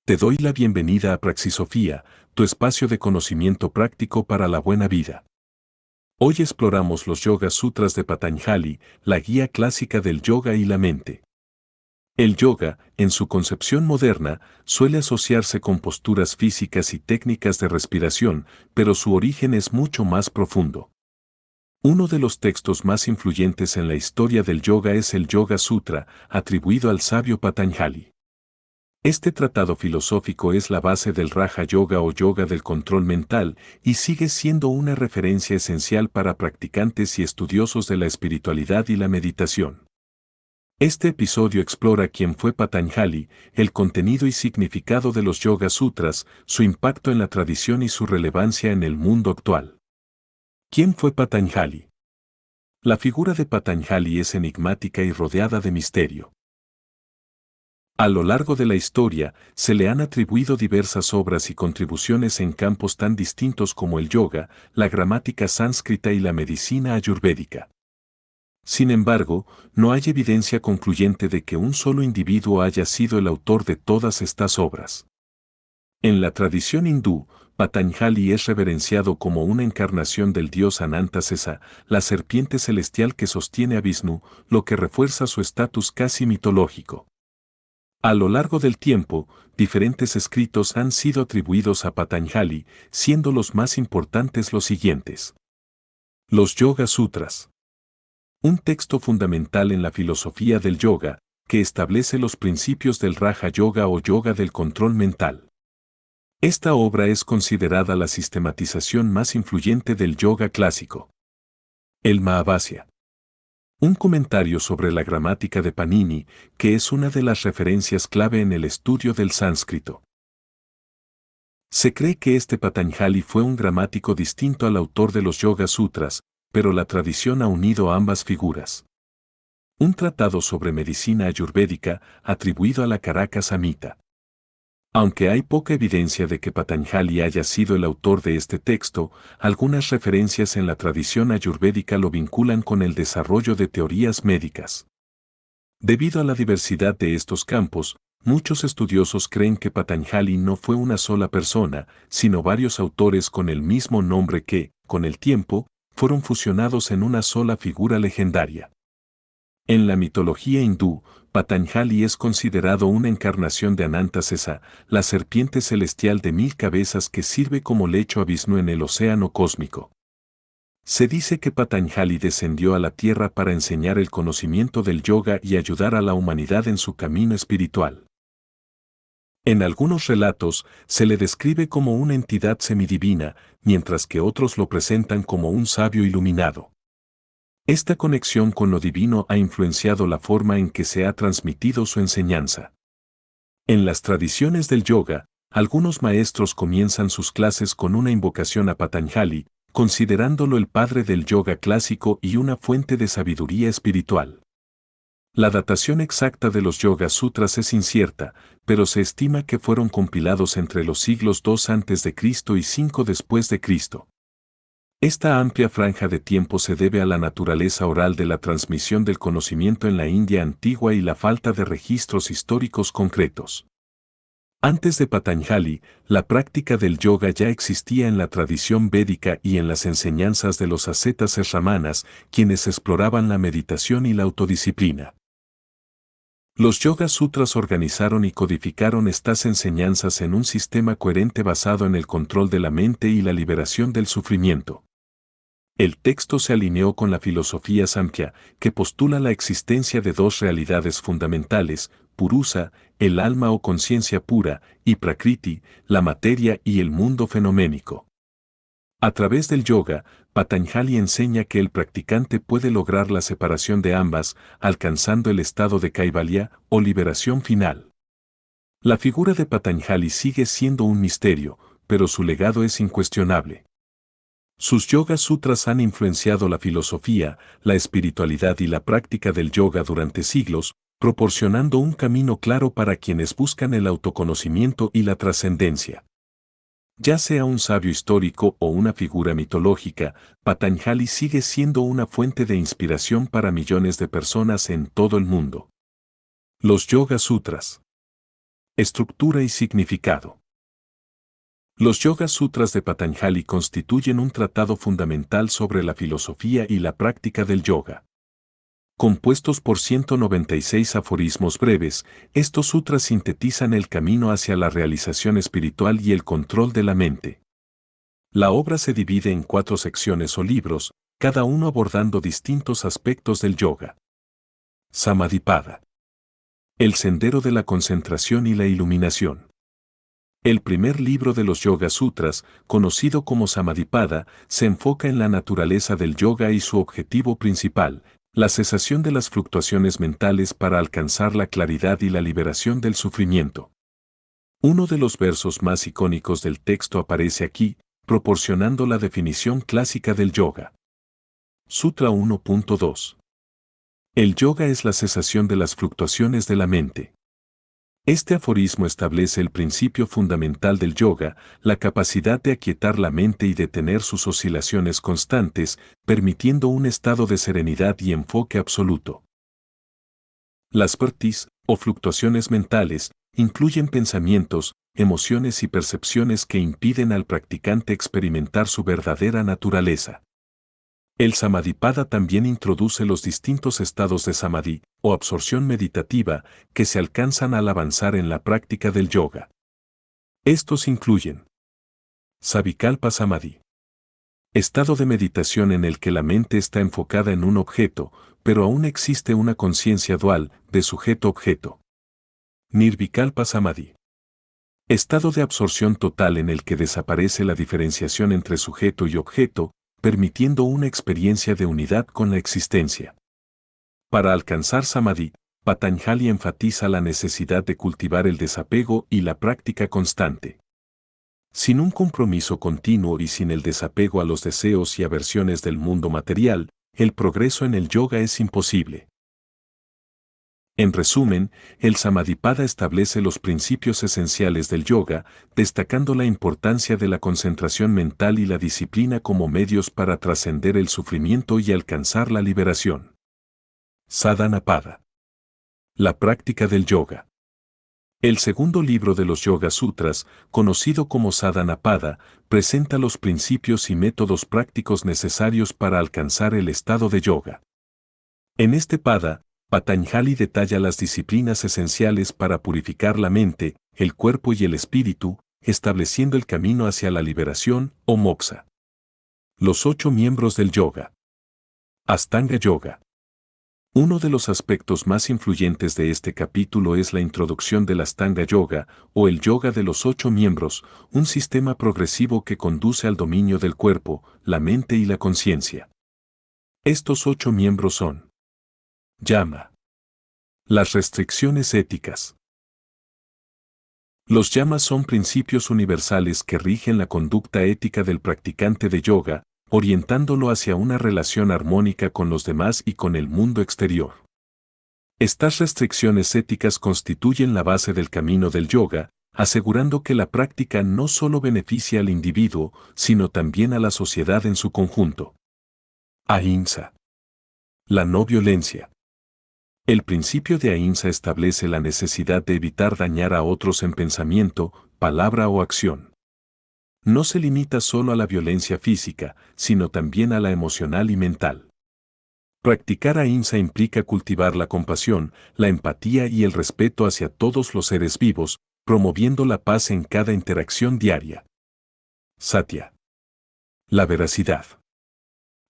Te doy la bienvenida a Praxisofía, tu espacio de conocimiento práctico para la buena vida. Hoy exploramos los Yoga Sutras de Patanjali, la guía clásica del yoga y la mente. El yoga, en su concepción moderna, suele asociarse con posturas físicas y técnicas de respiración, pero su origen es mucho más profundo. Uno de los textos más influyentes en la historia del yoga es el Yoga Sutra, atribuido al sabio Patanjali. Este tratado filosófico es la base del Raja Yoga o yoga del control mental y sigue siendo una referencia esencial para practicantes y estudiosos de la espiritualidad y la meditación. Este episodio explora quién fue Patanjali, el contenido y significado de los Yoga Sutras, su impacto en la tradición y su relevancia en el mundo actual. ¿Quién fue Patanjali? La figura de Patanjali es enigmática y rodeada de misterio. A lo largo de la historia, se le han atribuido diversas obras y contribuciones en campos tan distintos como el yoga, la gramática sánscrita y la medicina ayurvédica. Sin embargo, no hay evidencia concluyente de que un solo individuo haya sido el autor de todas estas obras. En la tradición hindú, Patanjali es reverenciado como una encarnación del dios Anantasesa, la serpiente celestial que sostiene a Vishnu, lo que refuerza su estatus casi mitológico. A lo largo del tiempo, diferentes escritos han sido atribuidos a Patanjali, siendo los más importantes los siguientes. Los Yoga Sutras. Un texto fundamental en la filosofía del yoga, que establece los principios del Raja Yoga o yoga del control mental. Esta obra es considerada la sistematización más influyente del yoga clásico. El Mahabhasya. Un comentario sobre la gramática de Panini, que es una de las referencias clave en el estudio del sánscrito. Se cree que este Patanjali fue un gramático distinto al autor de los Yoga Sutras, pero la tradición ha unido ambas figuras. Un tratado sobre medicina ayurvédica, atribuido a la Karaka Samhita. Aunque hay poca evidencia de que Patanjali haya sido el autor de este texto, algunas referencias en la tradición ayurvédica lo vinculan con el desarrollo de teorías médicas. Debido a la diversidad de estos campos, muchos estudiosos creen que Patanjali no fue una sola persona, sino varios autores con el mismo nombre que, con el tiempo, fueron fusionados en una sola figura legendaria. En la mitología hindú, Patanjali es considerado una encarnación de Anantasesa, la serpiente celestial de 1000 cabezas que sirve como lecho a Vishnu en el océano cósmico. Se dice que Patanjali descendió a la tierra para enseñar el conocimiento del yoga y ayudar a la humanidad en su camino espiritual. En algunos relatos, se le describe como una entidad semidivina, mientras que otros lo presentan como un sabio iluminado. Esta conexión con lo divino ha influenciado la forma en que se ha transmitido su enseñanza. En las tradiciones del yoga, algunos maestros comienzan sus clases con una invocación a Patanjali, considerándolo el padre del yoga clásico y una fuente de sabiduría espiritual. La datación exacta de los Yoga Sutras es incierta, pero se estima que fueron compilados entre los siglos II a.C. y 5 después de Cristo. Esta amplia franja de tiempo se debe a la naturaleza oral de la transmisión del conocimiento en la India antigua y la falta de registros históricos concretos. Antes de Patanjali, la práctica del yoga ya existía en la tradición védica y en las enseñanzas de los ascetas sramanas, quienes exploraban la meditación y la autodisciplina. Los Yoga Sutras organizaron y codificaron estas enseñanzas en un sistema coherente basado en el control de la mente y la liberación del sufrimiento. El texto se alineó con la filosofía Samkhya, que postula la existencia de dos realidades fundamentales, Purusa, el alma o conciencia pura, y Prakriti, la materia y el mundo fenoménico. A través del yoga, Patanjali enseña que el practicante puede lograr la separación de ambas, alcanzando el estado de Kaivalya o liberación final. La figura de Patanjali sigue siendo un misterio, pero su legado es incuestionable. Sus Yoga Sutras han influenciado la filosofía, la espiritualidad y la práctica del yoga durante siglos, proporcionando un camino claro para quienes buscan el autoconocimiento y la trascendencia. Ya sea un sabio histórico o una figura mitológica, Patanjali sigue siendo una fuente de inspiración para millones de personas en todo el mundo. Los Yoga Sutras. Estructura y significado. Los Yoga Sutras de Patanjali constituyen un tratado fundamental sobre la filosofía y la práctica del yoga. Compuestos por 196 aforismos breves, estos sutras sintetizan el camino hacia la realización espiritual y el control de la mente. La obra se divide en 4 secciones o libros, cada uno abordando distintos aspectos del yoga. Samadhipada. El sendero de la concentración y la iluminación. El primer libro de los Yoga Sutras, conocido como Samadhipada, se enfoca en la naturaleza del yoga y su objetivo principal, la cesación de las fluctuaciones mentales para alcanzar la claridad y la liberación del sufrimiento. Uno de los versos más icónicos del texto aparece aquí, proporcionando la definición clásica del yoga. Sutra 1.2. El yoga es la cesación de las fluctuaciones de la mente. Este aforismo establece el principio fundamental del yoga, la capacidad de aquietar la mente y detener sus oscilaciones constantes, permitiendo un estado de serenidad y enfoque absoluto. Las vértices, o fluctuaciones mentales, incluyen pensamientos, emociones y percepciones que impiden al practicante experimentar su verdadera naturaleza. El Samadhipada también introduce los distintos estados de samadhi, o absorción meditativa, que se alcanzan al avanzar en la práctica del yoga. Estos incluyen Savikalpa Samadhi. Estado de meditación en el que la mente está enfocada en un objeto, pero aún existe una conciencia dual, de sujeto-objeto. Nirvikalpa Samadhi. Estado de absorción total en el que desaparece la diferenciación entre sujeto y objeto, permitiendo una experiencia de unidad con la existencia. Para alcanzar Samadhi, Patanjali enfatiza la necesidad de cultivar el desapego y la práctica constante. Sin un compromiso continuo y sin el desapego a los deseos y aversiones del mundo material, el progreso en el yoga es imposible. En resumen, el Samadhipada establece los principios esenciales del yoga, destacando la importancia de la concentración mental y la disciplina como medios para trascender el sufrimiento y alcanzar la liberación. Sadhanapada. La práctica del yoga. El segundo libro de los Yoga Sutras, conocido como Sadhanapada, presenta los principios y métodos prácticos necesarios para alcanzar el estado de yoga. En este pada, Patanjali detalla las disciplinas esenciales para purificar la mente, el cuerpo y el espíritu, estableciendo el camino hacia la liberación o moksha. Los 8 miembros del yoga. Astanga Yoga. Uno de los aspectos más influyentes de este capítulo es la introducción del Astanga Yoga, o el yoga de los 8 miembros, un sistema progresivo que conduce al dominio del cuerpo, la mente y la conciencia. Estos 8 miembros son: Yama. Las restricciones éticas. Los yamas son principios universales que rigen la conducta ética del practicante de yoga, orientándolo hacia una relación armónica con los demás y con el mundo exterior. Estas restricciones éticas constituyen la base del camino del yoga, asegurando que la práctica no solo beneficia al individuo, sino también a la sociedad en su conjunto. Ahimsa. La no violencia. El principio de Ahimsa establece la necesidad de evitar dañar a otros en pensamiento, palabra o acción. No se limita solo a la violencia física, sino también a la emocional y mental. Practicar Ahimsa implica cultivar la compasión, la empatía y el respeto hacia todos los seres vivos, promoviendo la paz en cada interacción diaria. Satya. La veracidad.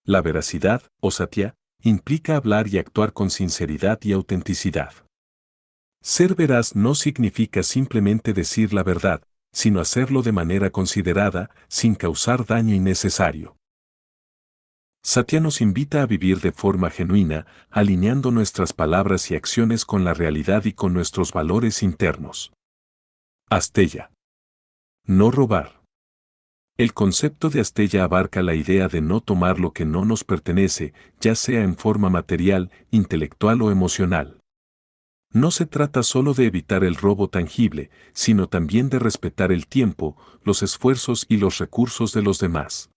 La veracidad, o satya, implica hablar y actuar con sinceridad y autenticidad. Ser veraz no significa simplemente decir la verdad, sino hacerlo de manera considerada, sin causar daño innecesario. Satya nos invita a vivir de forma genuina, alineando nuestras palabras y acciones con la realidad y con nuestros valores internos. Asteya. No robar. El concepto de Asteya abarca la idea de no tomar lo que no nos pertenece, ya sea en forma material, intelectual o emocional. No se trata solo de evitar el robo tangible, sino también de respetar el tiempo, los esfuerzos y los recursos de los demás.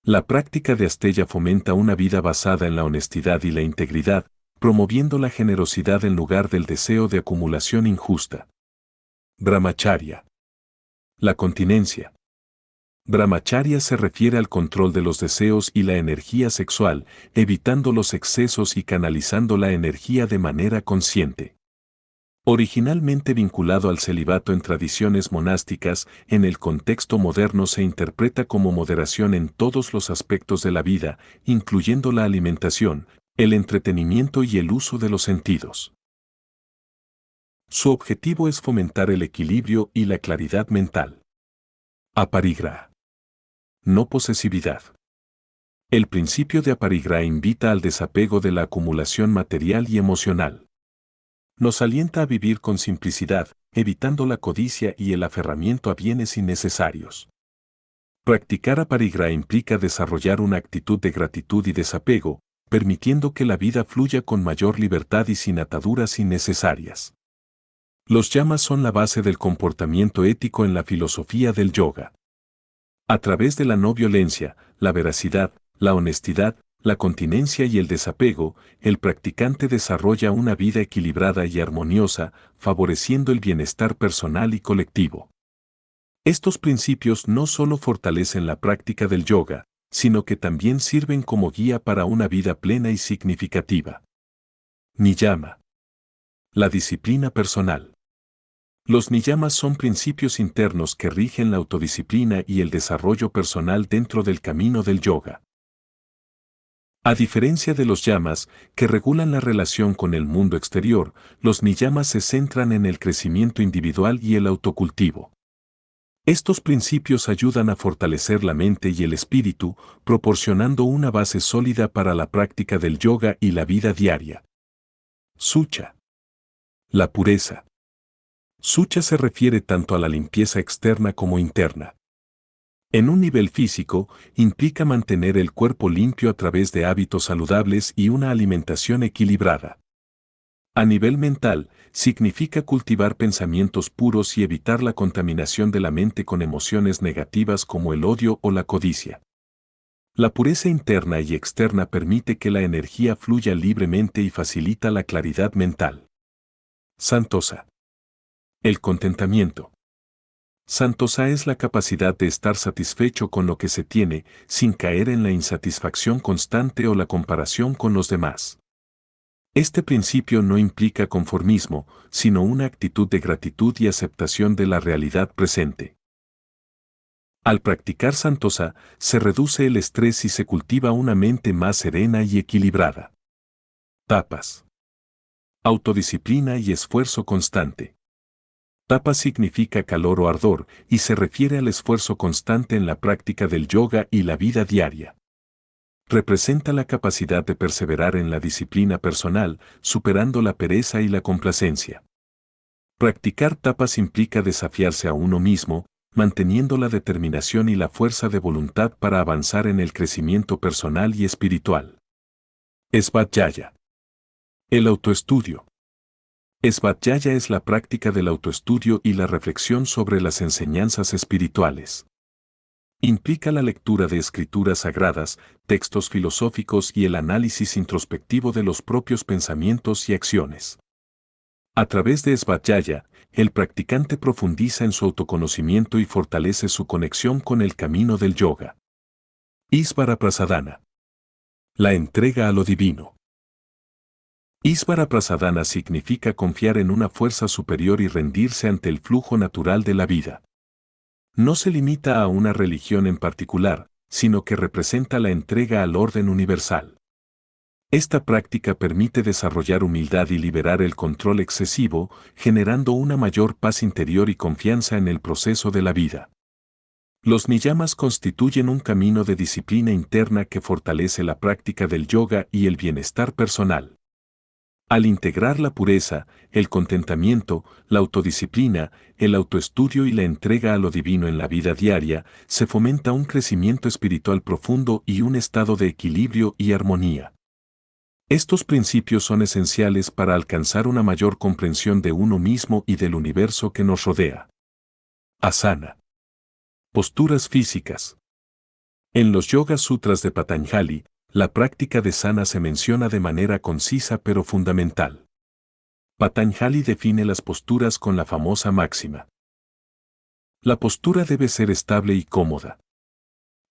La práctica de Asteya fomenta una vida basada en la honestidad y la integridad, promoviendo la generosidad en lugar del deseo de acumulación injusta. Brahmacharya. La continencia. Brahmacharya se refiere al control de los deseos y la energía sexual, evitando los excesos y canalizando la energía de manera consciente. Originalmente vinculado al celibato en tradiciones monásticas, en el contexto moderno se interpreta como moderación en todos los aspectos de la vida, incluyendo la alimentación, el entretenimiento y el uso de los sentidos. Su objetivo es fomentar el equilibrio y la claridad mental. Aparigraha. No posesividad. El principio de Aparigraha invita al desapego de la acumulación material y emocional. Nos alienta a vivir con simplicidad, evitando la codicia y el aferramiento a bienes innecesarios. Practicar Aparigraha implica desarrollar una actitud de gratitud y desapego, permitiendo que la vida fluya con mayor libertad y sin ataduras innecesarias. Los yamas son la base del comportamiento ético en la filosofía del yoga. A través de la no violencia, la veracidad, la honestidad, la continencia y el desapego, el practicante desarrolla una vida equilibrada y armoniosa, favoreciendo el bienestar personal y colectivo. Estos principios no solo fortalecen la práctica del yoga, sino que también sirven como guía para una vida plena y significativa. Niyama. La disciplina personal. Los niyamas son principios internos que rigen la autodisciplina y el desarrollo personal dentro del camino del yoga. A diferencia de los yamas, que regulan la relación con el mundo exterior, los niyamas se centran en el crecimiento individual y el autocultivo. Estos principios ayudan a fortalecer la mente y el espíritu, proporcionando una base sólida para la práctica del yoga y la vida diaria. Sucha. La pureza. Sucha se refiere tanto a la limpieza externa como interna. En un nivel físico, implica mantener el cuerpo limpio a través de hábitos saludables y una alimentación equilibrada. A nivel mental, significa cultivar pensamientos puros y evitar la contaminación de la mente con emociones negativas como el odio o la codicia. La pureza interna y externa permite que la energía fluya libremente y facilita la claridad mental. Santosa. El contentamiento. Santosa es la capacidad de estar satisfecho con lo que se tiene, sin caer en la insatisfacción constante o la comparación con los demás. Este principio no implica conformismo, sino una actitud de gratitud y aceptación de la realidad presente. Al practicar Santosa, se reduce el estrés y se cultiva una mente más serena y equilibrada. Tapas. Autodisciplina y esfuerzo constante. Tapa significa calor o ardor y se refiere al esfuerzo constante en la práctica del yoga y la vida diaria. Representa la capacidad de perseverar en la disciplina personal, superando la pereza y la complacencia. Practicar tapas implica desafiarse a uno mismo, manteniendo la determinación y la fuerza de voluntad para avanzar en el crecimiento personal y espiritual. Svadhyaya. El autoestudio. Svadhyaya es la práctica del autoestudio y la reflexión sobre las enseñanzas espirituales. Implica la lectura de escrituras sagradas, textos filosóficos y el análisis introspectivo de los propios pensamientos y acciones. A través de Svadhyaya, el practicante profundiza en su autoconocimiento y fortalece su conexión con el camino del yoga. Isvara Prasadana. La entrega a lo divino. Isvara Prasadana significa confiar en una fuerza superior y rendirse ante el flujo natural de la vida. No se limita a una religión en particular, sino que representa la entrega al orden universal. Esta práctica permite desarrollar humildad y liberar el control excesivo, generando una mayor paz interior y confianza en el proceso de la vida. Los niyamas constituyen un camino de disciplina interna que fortalece la práctica del yoga y el bienestar personal. Al integrar la pureza, el contentamiento, la autodisciplina, el autoestudio y la entrega a lo divino en la vida diaria, se fomenta un crecimiento espiritual profundo y un estado de equilibrio y armonía. Estos principios son esenciales para alcanzar una mayor comprensión de uno mismo y del universo que nos rodea. Asana. Posturas físicas. En los Yoga Sutras de Patanjali, la práctica de sana se menciona de manera concisa pero fundamental. Patanjali define las posturas con la famosa máxima. La postura debe ser estable y cómoda.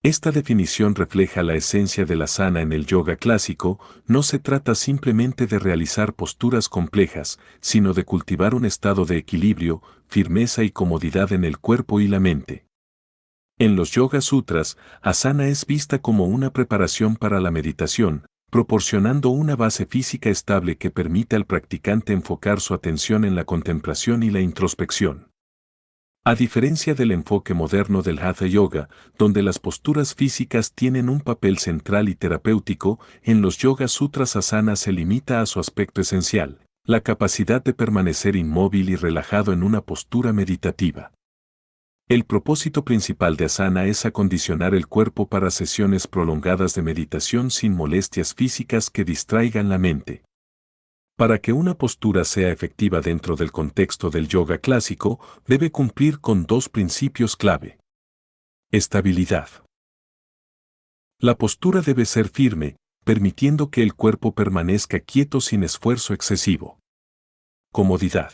Esta definición refleja la esencia de la asana en el yoga clásico. No se trata simplemente de realizar posturas complejas, sino de cultivar un estado de equilibrio, firmeza y comodidad en el cuerpo y la mente. En los Yoga Sutras, asana es vista como una preparación para la meditación, proporcionando una base física estable que permite al practicante enfocar su atención en la contemplación y la introspección. A diferencia del enfoque moderno del Hatha Yoga, donde las posturas físicas tienen un papel central y terapéutico, en los Yoga Sutras asana se limita a su aspecto esencial, la capacidad de permanecer inmóvil y relajado en una postura meditativa. El propósito principal de asana es acondicionar el cuerpo para sesiones prolongadas de meditación sin molestias físicas que distraigan la mente. Para que una postura sea efectiva dentro del contexto del yoga clásico, debe cumplir con dos principios clave. Estabilidad. La postura debe ser firme, permitiendo que el cuerpo permanezca quieto sin esfuerzo excesivo. Comodidad.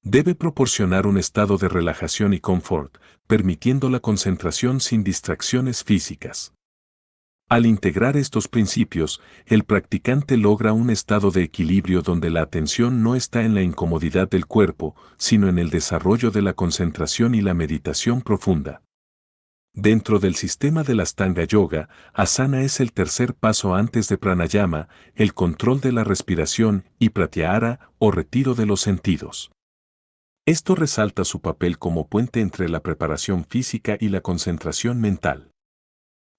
Debe proporcionar un estado de relajación y confort, permitiendo la concentración sin distracciones físicas. Al integrar estos principios, el practicante logra un estado de equilibrio donde la atención no está en la incomodidad del cuerpo, sino en el desarrollo de la concentración y la meditación profunda. Dentro del sistema del Astanga Yoga, asana es el tercer paso antes de pranayama, el control de la respiración, y pratyahara, o retiro de los sentidos. Esto resalta su papel como puente entre la preparación física y la concentración mental.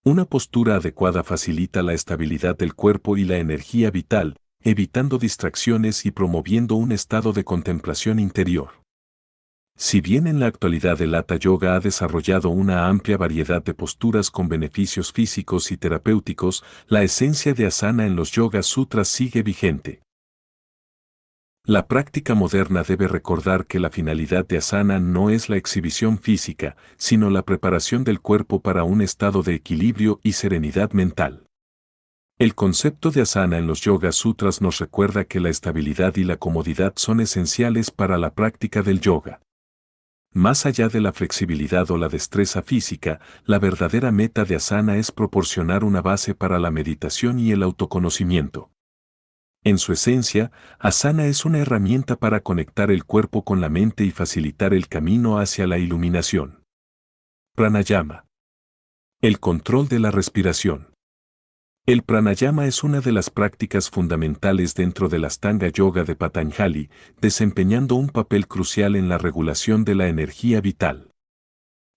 Una postura adecuada facilita la estabilidad del cuerpo y la energía vital, evitando distracciones y promoviendo un estado de contemplación interior. Si bien en la actualidad el Hatha Yoga ha desarrollado una amplia variedad de posturas con beneficios físicos y terapéuticos, la esencia de asana en los Yoga Sutras sigue vigente. La práctica moderna debe recordar que la finalidad de asana no es la exhibición física, sino la preparación del cuerpo para un estado de equilibrio y serenidad mental. El concepto de asana en los Yoga Sutras nos recuerda que la estabilidad y la comodidad son esenciales para la práctica del yoga. Más allá de la flexibilidad o la destreza física, la verdadera meta de asana es proporcionar una base para la meditación y el autoconocimiento. En su esencia, asana es una herramienta para conectar el cuerpo con la mente y facilitar el camino hacia la iluminación. Pranayama. El control de la respiración. El pranayama es una de las prácticas fundamentales dentro del Astanga Yoga de Patanjali, desempeñando un papel crucial en la regulación de la energía vital.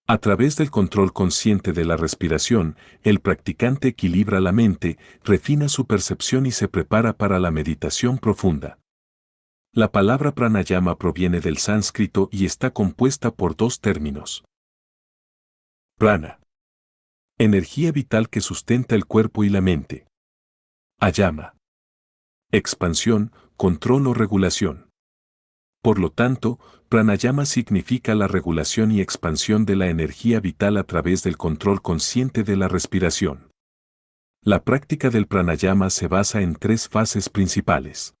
A través del control consciente de la respiración, el practicante equilibra la mente, refina su percepción y se prepara para la meditación profunda. La palabra pranayama proviene del sánscrito y está compuesta por dos términos. Prana. Energía vital que sustenta el cuerpo y la mente. Ayama. Expansión, control o regulación. Por lo tanto, pranayama significa la regulación y expansión de la energía vital a través del control consciente de la respiración. La práctica del pranayama se basa en tres fases principales.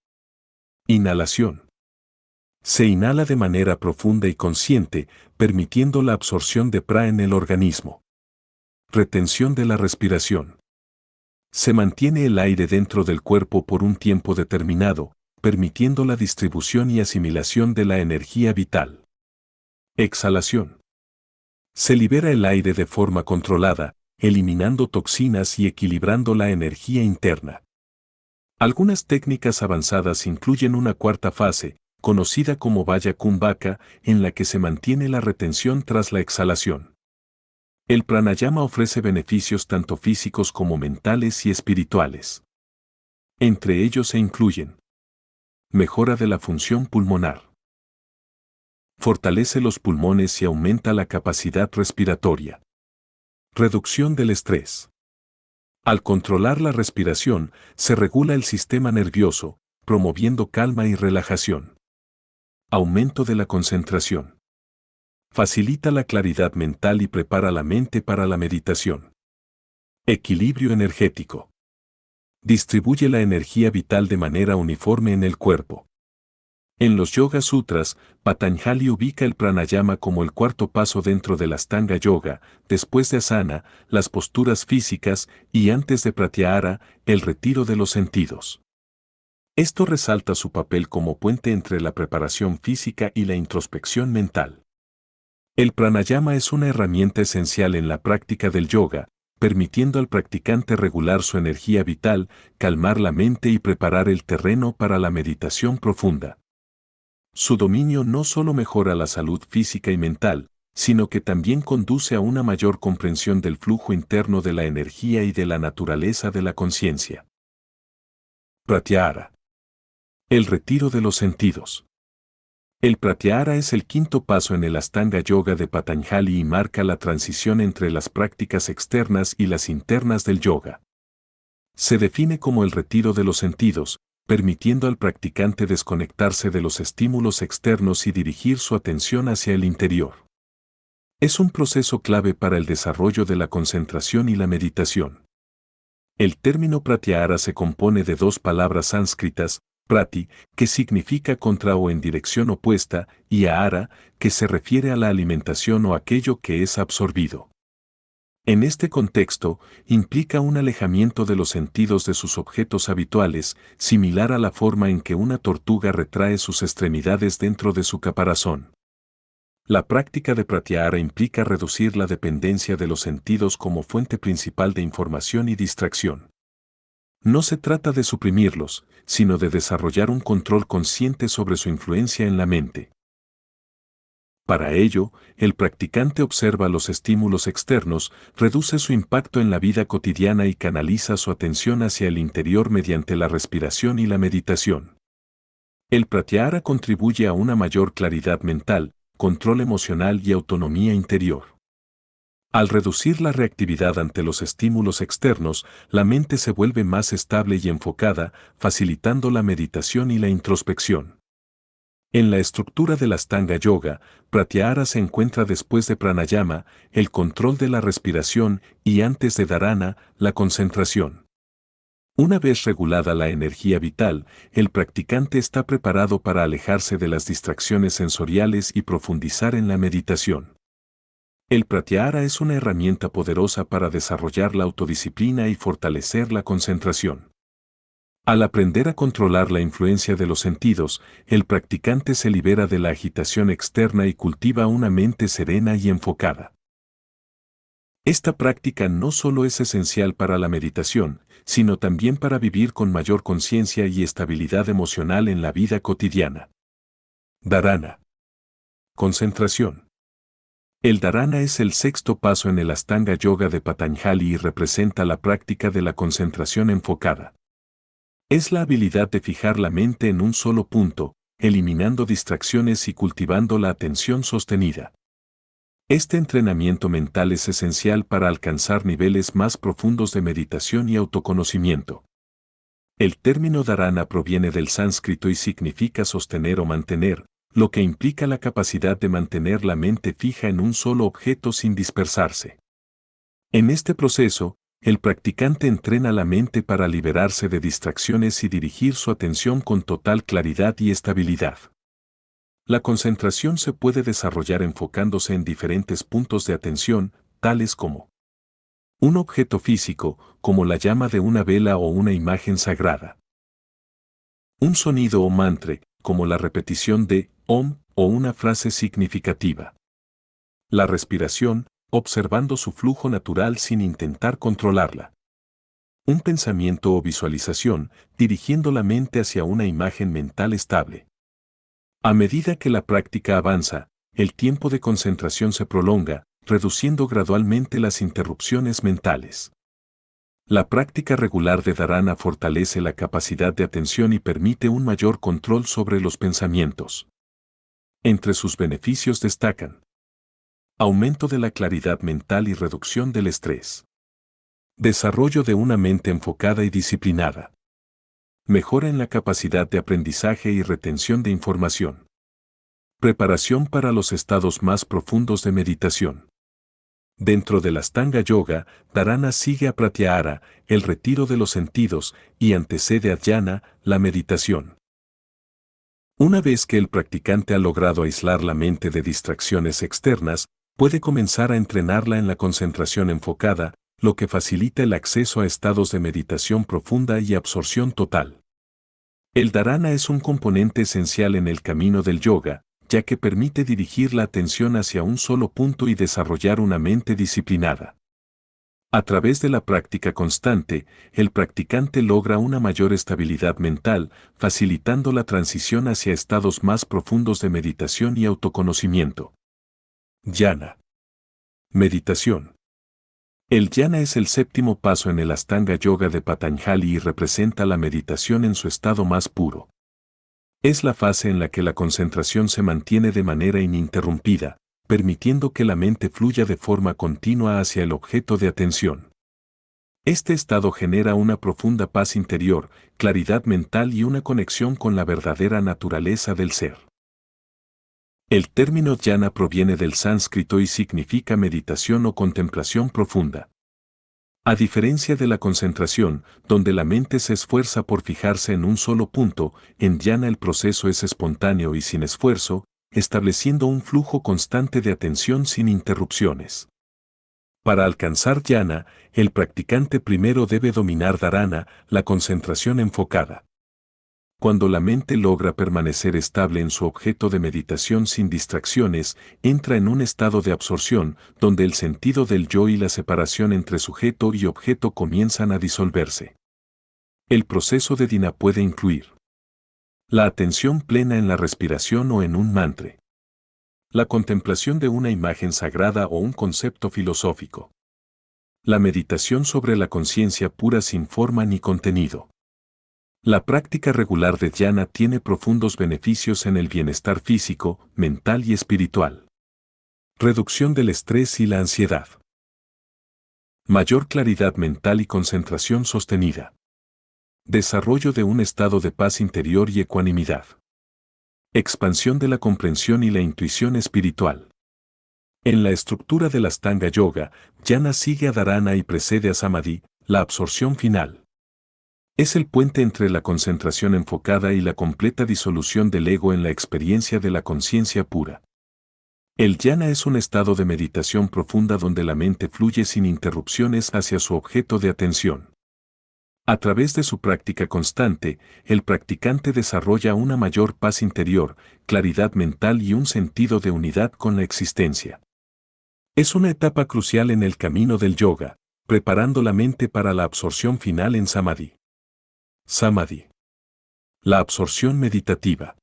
Inhalación. Se inhala de manera profunda y consciente, permitiendo la absorción de prana en el organismo. Retención de la respiración. Se mantiene el aire dentro del cuerpo por un tiempo determinado, permitiendo la distribución y asimilación de la energía vital. Exhalación. Se libera el aire de forma controlada, eliminando toxinas y equilibrando la energía interna. Algunas técnicas avanzadas incluyen una cuarta fase, conocida como Vaya Kumbhaka, en la que se mantiene la retención tras la exhalación. El pranayama ofrece beneficios tanto físicos como mentales y espirituales. Entre ellos se incluyen: mejora de la función pulmonar. Fortalece los pulmones y aumenta la capacidad respiratoria. Reducción del estrés. Al controlar la respiración, se regula el sistema nervioso, promoviendo calma y relajación. Aumento de la concentración. Facilita la claridad mental y prepara la mente para la meditación. Equilibrio energético. Distribuye la energía vital de manera uniforme en el cuerpo. En los Yoga Sutras, Patanjali ubica el pranayama como el cuarto paso dentro del Astanga Yoga, después de asana, las posturas físicas, y antes de pratyahara, el retiro de los sentidos. Esto resalta su papel como puente entre la preparación física y la introspección mental. El pranayama es una herramienta esencial en la práctica del yoga, permitiendo al practicante regular su energía vital, calmar la mente y preparar el terreno para la meditación profunda. Su dominio no solo mejora la salud física y mental, sino que también conduce a una mayor comprensión del flujo interno de la energía y de la naturaleza de la conciencia. Pratyahara. El retiro de los sentidos. El pratyahara es el quinto paso en el Astanga Yoga de Patanjali y marca la transición entre las prácticas externas y las internas del yoga. Se define como el retiro de los sentidos, permitiendo al practicante desconectarse de los estímulos externos y dirigir su atención hacia el interior. Es un proceso clave para el desarrollo de la concentración y la meditación. El término pratyahara se compone de dos palabras sánscritas, prati, que significa contra o en dirección opuesta, y ahara, que se refiere a la alimentación o aquello que es absorbido. En este contexto, implica un alejamiento de los sentidos de sus objetos habituales, similar a la forma en que una tortuga retrae sus extremidades dentro de su caparazón. La práctica de pratyahara implica reducir la dependencia de los sentidos como fuente principal de información y distracción. No se trata de suprimirlos, sino de desarrollar un control consciente sobre su influencia en la mente. Para ello, el practicante observa los estímulos externos, reduce su impacto en la vida cotidiana y canaliza su atención hacia el interior mediante la respiración y la meditación. El pratyahara contribuye a una mayor claridad mental, control emocional y autonomía interior. Al reducir la reactividad ante los estímulos externos, la mente se vuelve más estable y enfocada, facilitando la meditación y la introspección. En la estructura del Astanga Yoga, pratyahara se encuentra después de pranayama, el control de la respiración, y antes de dharana, la concentración. Una vez regulada la energía vital, el practicante está preparado para alejarse de las distracciones sensoriales y profundizar en la meditación. El pratyahara es una herramienta poderosa para desarrollar la autodisciplina y fortalecer la concentración. Al aprender a controlar la influencia de los sentidos, el practicante se libera de la agitación externa y cultiva una mente serena y enfocada. Esta práctica no solo es esencial para la meditación, sino también para vivir con mayor conciencia y estabilidad emocional en la vida cotidiana. Dharana. Concentración. El dharana es el sexto paso en el Astanga Yoga de Patanjali y representa la práctica de la concentración enfocada. Es la habilidad de fijar la mente en un solo punto, eliminando distracciones y cultivando la atención sostenida. Este entrenamiento mental es esencial para alcanzar niveles más profundos de meditación y autoconocimiento. El término dharana proviene del sánscrito y significa sostener o mantener, lo que implica la capacidad de mantener la mente fija en un solo objeto sin dispersarse. En este proceso, el practicante entrena la mente para liberarse de distracciones y dirigir su atención con total claridad y estabilidad. La concentración se puede desarrollar enfocándose en diferentes puntos de atención, tales como un objeto físico, como la llama de una vela o una imagen sagrada. Un sonido o mantra, como la repetición de Om o una frase significativa. La respiración, observando su flujo natural sin intentar controlarla. Un pensamiento o visualización, dirigiendo la mente hacia una imagen mental estable. A medida que la práctica avanza, el tiempo de concentración se prolonga, reduciendo gradualmente las interrupciones mentales. La práctica regular de dharana fortalece la capacidad de atención y permite un mayor control sobre los pensamientos. Entre sus beneficios destacan aumento de la claridad mental y reducción del estrés. Desarrollo de una mente enfocada y disciplinada. Mejora en la capacidad de aprendizaje y retención de información. Preparación para los estados más profundos de meditación. Dentro del Astanga Yoga, dharana sigue a pratyahara, el retiro de los sentidos, y antecede a dhyana, la meditación. Una vez que el practicante ha logrado aislar la mente de distracciones externas, puede comenzar a entrenarla en la concentración enfocada, lo que facilita el acceso a estados de meditación profunda y absorción total. El dharana es un componente esencial en el camino del yoga, ya que permite dirigir la atención hacia un solo punto y desarrollar una mente disciplinada. A través de la práctica constante, el practicante logra una mayor estabilidad mental, facilitando la transición hacia estados más profundos de meditación y autoconocimiento. Dhyana. Meditación. El dhyana es el séptimo paso en el Astanga Yoga de Patanjali y representa la meditación en su estado más puro. Es la fase en la que la concentración se mantiene de manera ininterrumpida, permitiendo que la mente fluya de forma continua hacia el objeto de atención. Este estado genera una profunda paz interior, claridad mental y una conexión con la verdadera naturaleza del ser. El término dhyana proviene del sánscrito y significa meditación o contemplación profunda. A diferencia de la concentración, donde la mente se esfuerza por fijarse en un solo punto, en dhyana el proceso es espontáneo y sin esfuerzo, estableciendo un flujo constante de atención sin interrupciones. Para alcanzar dhyana, el practicante primero debe dominar dharana, la concentración enfocada. Cuando la mente logra permanecer estable en su objeto de meditación sin distracciones, entra en un estado de absorción, donde el sentido del yo y la separación entre sujeto y objeto comienzan a disolverse. El proceso de dhyana puede incluir la atención plena en la respiración o en un mantra, la contemplación de una imagen sagrada o un concepto filosófico, la meditación sobre la conciencia pura sin forma ni contenido. La práctica regular de dhyana tiene profundos beneficios en el bienestar físico, mental y espiritual. Reducción del estrés y la ansiedad. Mayor claridad mental y concentración sostenida. Desarrollo de un estado de paz interior y ecuanimidad. Expansión de la comprensión y la intuición espiritual. En la estructura del Astanga Yoga, dhyana sigue a dharana y precede a samadhi, la absorción final. Es el puente entre la concentración enfocada y la completa disolución del ego en la experiencia de la conciencia pura. El dhyana es un estado de meditación profunda donde la mente fluye sin interrupciones hacia su objeto de atención. A través de su práctica constante, el practicante desarrolla una mayor paz interior, claridad mental y un sentido de unidad con la existencia. Es una etapa crucial en el camino del yoga, preparando la mente para la absorción final en samadhi. Samadhi. La absorción meditativa.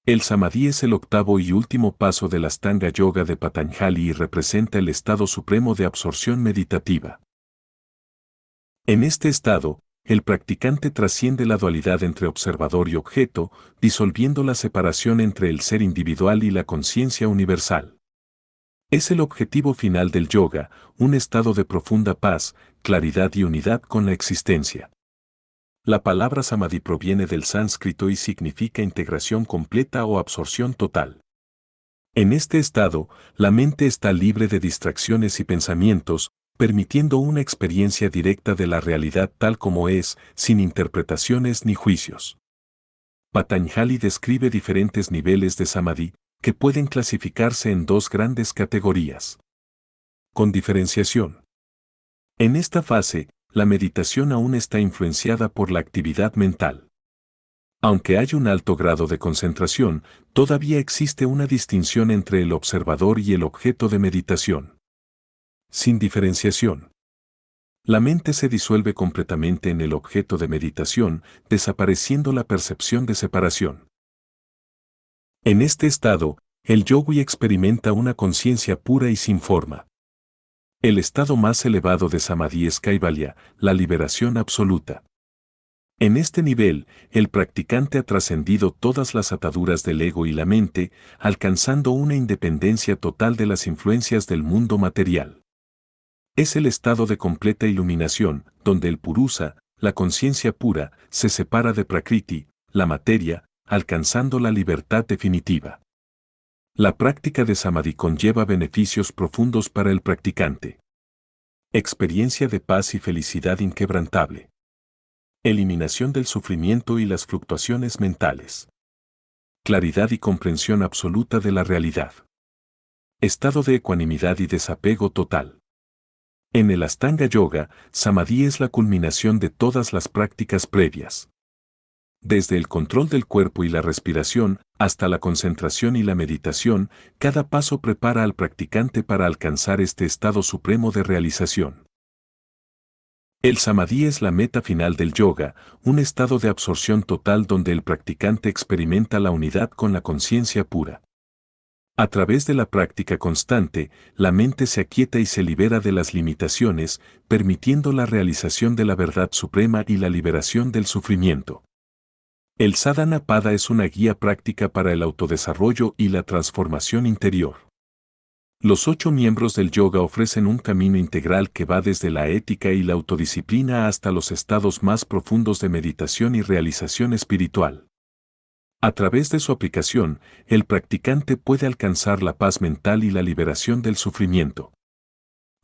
El samadhi es el octavo y último paso del Astanga Yoga de Patanjali y representa el estado supremo de absorción meditativa. En este estado, el practicante trasciende la dualidad entre observador y objeto, disolviendo la separación entre el ser individual y la conciencia universal. Es el objetivo final del yoga, un estado de profunda paz, claridad y unidad con la existencia. La palabra samadhi proviene del sánscrito y significa integración completa o absorción total. En este estado, la mente está libre de distracciones y pensamientos, permitiendo una experiencia directa de la realidad tal como es, sin interpretaciones ni juicios. Patanjali describe diferentes niveles de samadhi, que pueden clasificarse en dos grandes categorías. Con diferenciación. En esta fase, la meditación aún está influenciada por la actividad mental. Aunque hay un alto grado de concentración, todavía existe una distinción entre el observador y el objeto de meditación. Sin diferenciación. La mente se disuelve completamente en el objeto de meditación, desapareciendo la percepción de separación. En este estado, el yogui experimenta una conciencia pura y sin forma. El estado más elevado de samadhi es kaivalya, la liberación absoluta. En este nivel, el practicante ha trascendido todas las ataduras del ego y la mente, alcanzando una independencia total de las influencias del mundo material. Es el estado de completa iluminación, donde el purusa, la conciencia pura, se separa de prakriti, la materia, alcanzando la libertad definitiva. La práctica de samadhi conlleva beneficios profundos para el practicante. Experiencia de paz y felicidad inquebrantable. Eliminación del sufrimiento y las fluctuaciones mentales. claridad y comprensión absoluta de la realidad. Estado de ecuanimidad y desapego total. En el Ashtanga Yoga, Samadhi es la culminación de todas las prácticas previas. Desde el control del cuerpo y la respiración, hasta la concentración y la meditación, cada paso prepara al practicante para alcanzar este estado supremo de realización. El Samadhi es la meta final del yoga, un estado de absorción total donde el practicante experimenta la unidad con la conciencia pura. A través de la práctica constante, la mente se aquieta y se libera de las limitaciones, permitiendo la realización de la verdad suprema y la liberación del sufrimiento. El Sadhana Pada es una guía práctica para el autodesarrollo y la transformación interior. Los 8 miembros del yoga ofrecen un camino integral que va desde la ética y la autodisciplina hasta los estados más profundos de meditación y realización espiritual. A través de su aplicación, el practicante puede alcanzar la paz mental y la liberación del sufrimiento.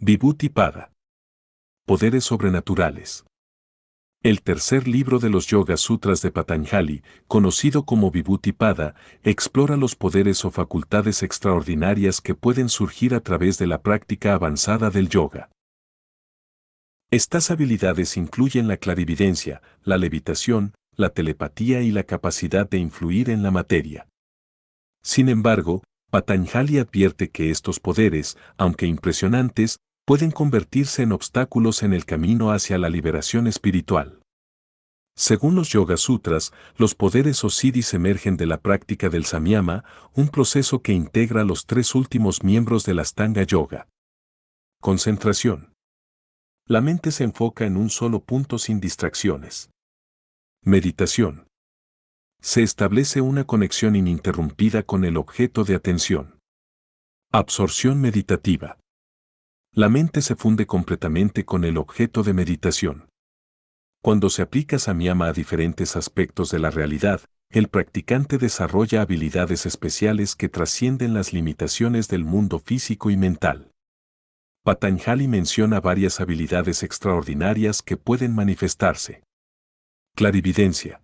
Vibhuti Pada. Poderes sobrenaturales. El tercer libro de los Yoga Sutras de Patanjali, conocido como Vibhuti Pada, explora los poderes o facultades extraordinarias que pueden surgir a través de la práctica avanzada del yoga. Estas habilidades incluyen la clarividencia, la levitación, la telepatía y la capacidad de influir en la materia. Sin embargo, Patanjali advierte que estos poderes, aunque impresionantes, pueden convertirse en obstáculos en el camino hacia la liberación espiritual. Según los Yoga Sutras, los poderes o siddhis emergen de la práctica del samyama, un proceso que integra los 3 últimos miembros del Ashtanga Yoga. Concentración. La mente se enfoca en un solo punto sin distracciones. Meditación. Se establece una conexión ininterrumpida con el objeto de atención. Absorción meditativa. La mente se funde completamente con el objeto de meditación. Cuando se aplica samyama a diferentes aspectos de la realidad, el practicante desarrolla habilidades especiales que trascienden las limitaciones del mundo físico y mental. Patanjali menciona varias habilidades extraordinarias que pueden manifestarse. Clarividencia.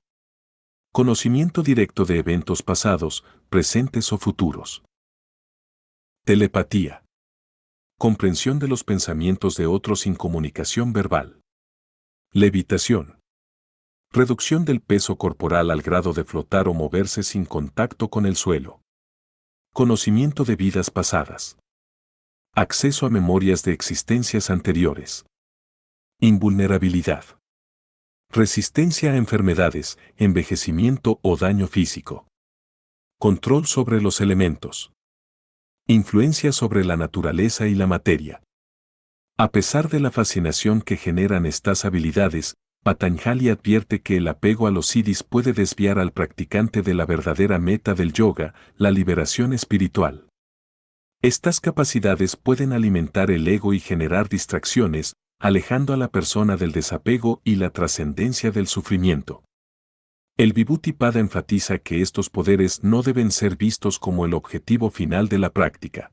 Conocimiento directo de eventos pasados, presentes o futuros. Telepatía. Comprensión de los pensamientos de otros sin comunicación verbal. Levitación. Reducción del peso corporal al grado de flotar o moverse sin contacto con el suelo. Conocimiento de vidas pasadas. Acceso a memorias de existencias anteriores. Invulnerabilidad. Resistencia a enfermedades, envejecimiento o daño físico. Control sobre los elementos. Influencia sobre la naturaleza y la materia. A pesar de la fascinación que generan estas habilidades, Patanjali advierte que el apego a los siddhis puede desviar al practicante de la verdadera meta del yoga, la liberación espiritual. Estas capacidades pueden alimentar el ego y generar distracciones, alejando a la persona del desapego y la trascendencia del sufrimiento. El Vibhuti Pada enfatiza que estos poderes no deben ser vistos como el objetivo final de la práctica.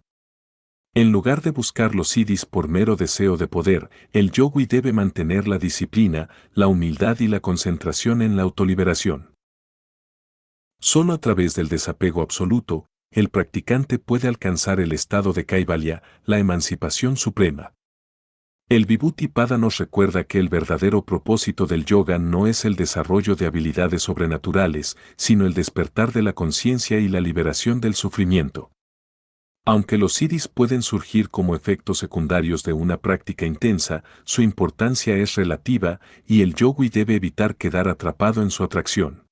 En lugar de buscar los siddhis por mero deseo de poder, el yogui debe mantener la disciplina, la humildad y la concentración en la autoliberación. Solo a través del desapego absoluto, el practicante puede alcanzar el estado de Kaivalya, la emancipación suprema. El Vibhuti Pada nos recuerda que el verdadero propósito del yoga no es el desarrollo de habilidades sobrenaturales, sino el despertar de la conciencia y la liberación del sufrimiento. Aunque los siddhis pueden surgir como efectos secundarios de una práctica intensa, su importancia es relativa y el yogui debe evitar quedar atrapado en su atracción.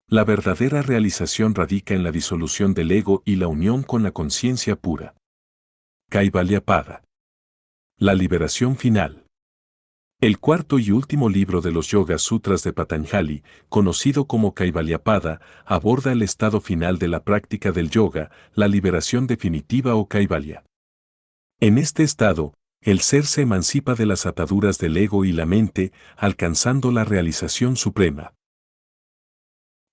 La verdadera realización radica en la disolución del ego y la unión con la conciencia pura. Kaivalya Pada. La liberación final. El cuarto y último libro de los Yoga Sutras de Patanjali, conocido como Kaivalya Pada, aborda el estado final de la práctica del yoga, la liberación definitiva o Kaivalya. En este estado, el ser se emancipa de las ataduras del ego y la mente, alcanzando la realización suprema.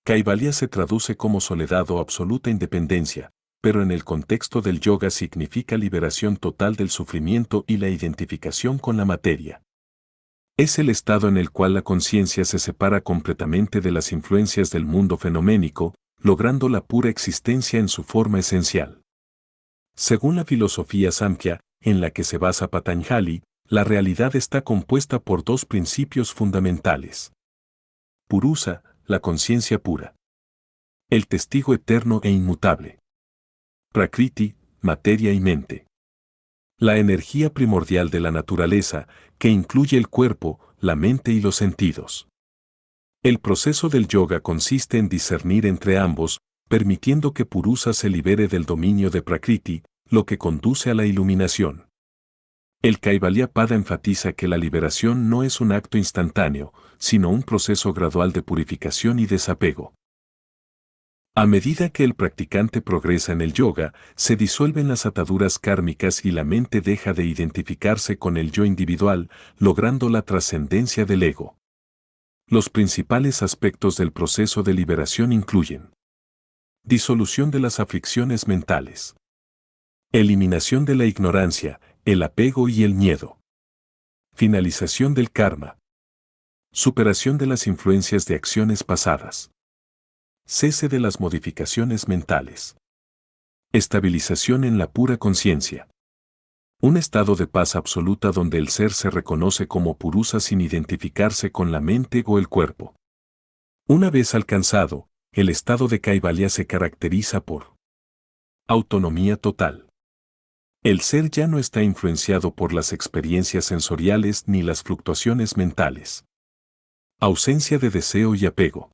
Kaivalya se traduce como soledad o absoluta independencia, pero en el contexto del yoga significa liberación total del sufrimiento y la identificación con la materia. Es el estado en el cual la conciencia se separa completamente de las influencias del mundo fenoménico, logrando la pura existencia en su forma esencial. Según la filosofía Samkhya, en la que se basa Patanjali, la realidad está compuesta por dos principios fundamentales. Purusa, la conciencia pura. El testigo eterno e inmutable. Prakriti, materia y mente. La energía primordial de la naturaleza, que incluye el cuerpo, la mente y los sentidos. El proceso del yoga consiste en discernir entre ambos, permitiendo que Purusa se libere del dominio de Prakriti, lo que conduce a la iluminación. El Kaivalya-pada enfatiza que la liberación no es un acto instantáneo, sino un proceso gradual de purificación y desapego. A medida que el practicante progresa en el yoga, se disuelven las ataduras kármicas y la mente deja de identificarse con el yo individual, logrando la trascendencia del ego. Los principales aspectos del proceso de liberación incluyen: disolución de las aflicciones mentales, eliminación de la ignorancia, el apego y el miedo, finalización del karma, superación de las influencias de acciones pasadas, cese de las modificaciones mentales, estabilización en la pura conciencia. Un estado de paz absoluta donde el ser se reconoce como Purusa sin identificarse con la mente o el cuerpo. Una vez alcanzado, el estado de Kaivalya se caracteriza por autonomía total. El ser ya no está influenciado por las experiencias sensoriales ni las fluctuaciones mentales. Ausencia de deseo y apego.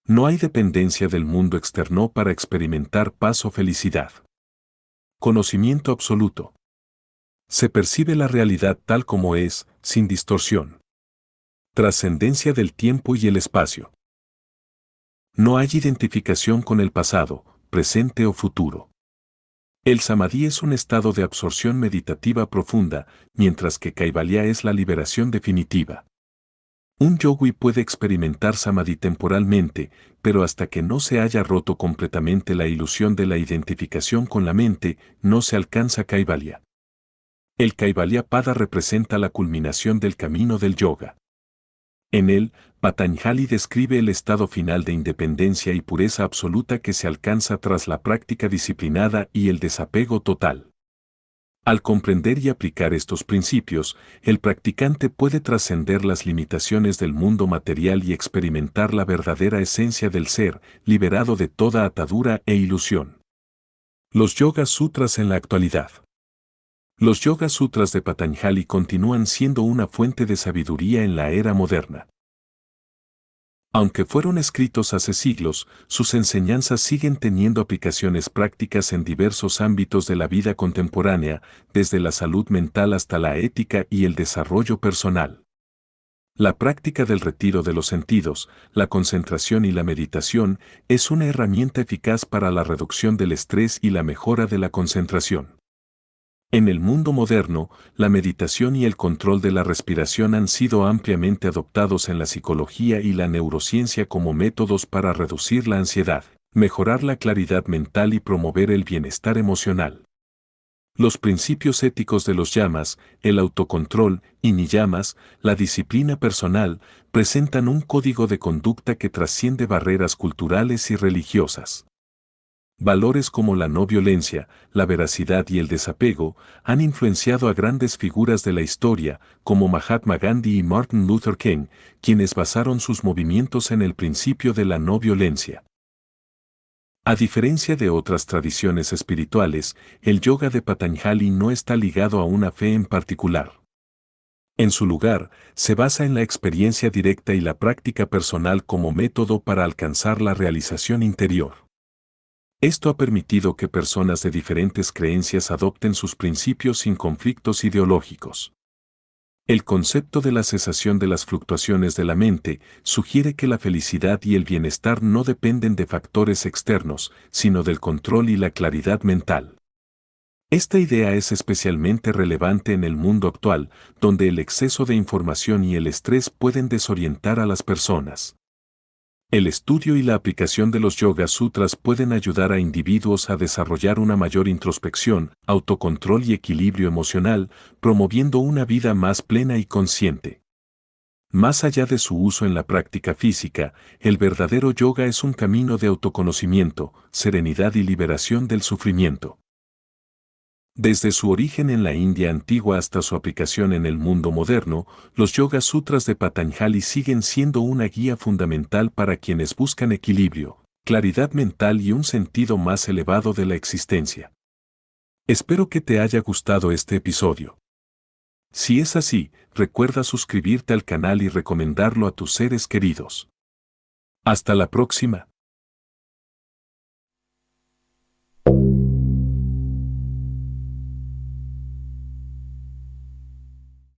No hay dependencia del mundo externo para experimentar paz o felicidad. Conocimiento absoluto. Se percibe la realidad tal como es, sin distorsión. Trascendencia del tiempo y el espacio. No hay identificación con el pasado, presente o futuro. El samadhi es un estado de absorción meditativa profunda, mientras que Kaivalya es la liberación definitiva. Un yogui puede experimentar samadhi temporalmente, pero hasta que no se haya roto completamente la ilusión de la identificación con la mente, no se alcanza Kaivalya. El Kaivalya-pada representa la culminación del camino del yoga. En él, Patanjali describe el estado final de independencia y pureza absoluta que se alcanza tras la práctica disciplinada y el desapego total. Al comprender y aplicar estos principios, el practicante puede trascender las limitaciones del mundo material y experimentar la verdadera esencia del ser, liberado de toda atadura e ilusión. Los Yoga Sutras en la actualidad. Los Yoga Sutras de Patanjali continúan siendo una fuente de sabiduría en la era moderna. Aunque fueron escritos hace siglos, sus enseñanzas siguen teniendo aplicaciones prácticas en diversos ámbitos de la vida contemporánea, desde la salud mental hasta la ética y el desarrollo personal. La práctica del retiro de los sentidos, la concentración y la meditación es una herramienta eficaz para la reducción del estrés y la mejora de la concentración. En el mundo moderno, la meditación y el control de la respiración han sido ampliamente adoptados en la psicología y la neurociencia como métodos para reducir la ansiedad, mejorar la claridad mental y promover el bienestar emocional. Los principios éticos de los yamas, el autocontrol y niyamas, la disciplina personal, presentan un código de conducta que trasciende barreras culturales y religiosas. Valores como la no violencia, la veracidad y el desapego han influenciado a grandes figuras de la historia, como Mahatma Gandhi y Martin Luther King, quienes basaron sus movimientos en el principio de la no violencia. A diferencia de otras tradiciones espirituales, el yoga de Patanjali no está ligado a una fe en particular. En su lugar, se basa en la experiencia directa y la práctica personal como método para alcanzar la realización interior. Esto ha permitido que personas de diferentes creencias adopten sus principios sin conflictos ideológicos. El concepto de la cesación de las fluctuaciones de la mente sugiere que la felicidad y el bienestar no dependen de factores externos, sino del control y la claridad mental. Esta idea es especialmente relevante en el mundo actual, donde el exceso de información y el estrés pueden desorientar a las personas. El estudio y la aplicación de los Yoga Sutras pueden ayudar a individuos a desarrollar una mayor introspección, autocontrol y equilibrio emocional, promoviendo una vida más plena y consciente. Más allá de su uso en la práctica física, el verdadero yoga es un camino de autoconocimiento, serenidad y liberación del sufrimiento. Desde su origen en la India antigua hasta su aplicación en el mundo moderno, los Yoga Sutras de Patanjali siguen siendo una guía fundamental para quienes buscan equilibrio, claridad mental y un sentido más elevado de la existencia. Espero que te haya gustado este episodio. Si es así, recuerda suscribirte al canal y recomendarlo a tus seres queridos. Hasta la próxima.